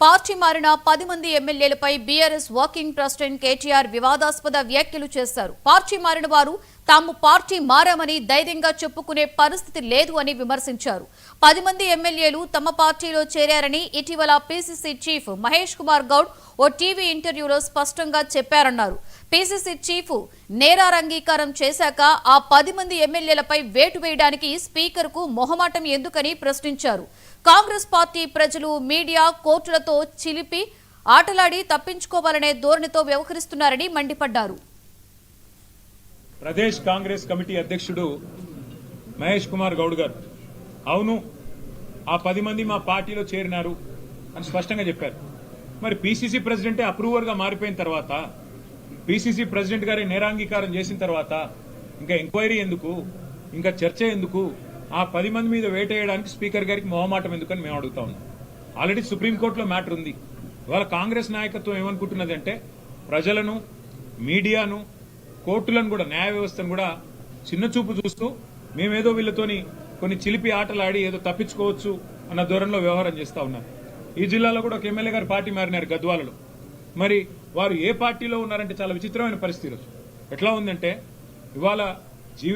Party మారిన 10 మంది ఎమ్మెల్యేలపై BRS working president KTR వివాదాస్పద వ్యాఖ్యలు చేశారు. పార్టీ మారిన వారు తాము పార్టీ మారామని ధైర్యంగా చెప్పుకునే పరిస్థితి లేదు అని విమర్శించారు. 10 మంది ఎమ్మెల్యేలు తమ పార్టీలో చేరారని ఇటీవల పీసీసీ చీఫ్ మహేష్ కుమార్ గౌడ్ ఓ టీవీ ఇంటర్వ్యూలో స్పష్టంగా చెప్పారన్నారు. పీసీసీ చీఫ్ నేరారంగీకారం చేశాక ఆ 10 మంది ఎమ్మెల్యేలపై వేటు వేయడానికి స్పీకర్కు మొహమాటం ఎందుకని ప్రశ్నించారు. కాంగ్రెస్ పార్టీ ప్రజలు మీడియా కోర్టులతో చిలిపి ఆటలాడి తప్పించుకోవాలనే ధోరణితో వ్యవహరిస్తున్నారని మండిపడ్డారు. ప్రదేశ్ కాంగ్రెస్ కమిటీ అధ్యక్షుడు మహేష్ కుమార్ గౌడ్ గారు అవును ఆ 10 మంది మా పార్టీలో చేరినారు అని స్పష్టంగా చెప్పారు. మరి పీసీసీ ప్రెసిడెంటే అప్రూవర్గా మారిపోయిన తర్వాత, పీసీసీ ప్రెసిడెంట్ గారి నేరాంగీకారం చేసిన తర్వాత ఇంకా ఎంక్వైరీ ఎందుకు, ఇంకా చర్చ ఎందుకు, ఆ 10 మంది మీద వేటేయడానికి స్పీకర్ గారికి మొహమాటం ఎందుకని మేము అడుగుతా ఉన్నాం. ఆల్రెడీ సుప్రీంకోర్టులో మ్యాటర్ ఉంది. ఇవాళ కాంగ్రెస్ నాయకత్వం ఏమనుకుంటున్నది అంటే ప్రజలను, మీడియాను, కోర్టులను కూడా, న్యాయ వ్యవస్థను కూడా చిన్న చూపు చూస్తూ మేమేదో వీళ్ళతోని కొన్ని చిలిపి ఆటలు ఆడి ఏదో తప్పించుకోవచ్చు అన్న ధోరణిలో వ్యవహారం చేస్తూ ఉన్నారు. ఈ జిల్లాలో కూడా ఒక ఎమ్మెల్యే గారు పార్టీ మారినారు గద్వాలలో. మరి వారు ఏ పార్టీలో ఉన్నారంటే చాలా విచిత్రమైన పరిస్థితి. ఎట్లా ఉందంటే ఇవాళ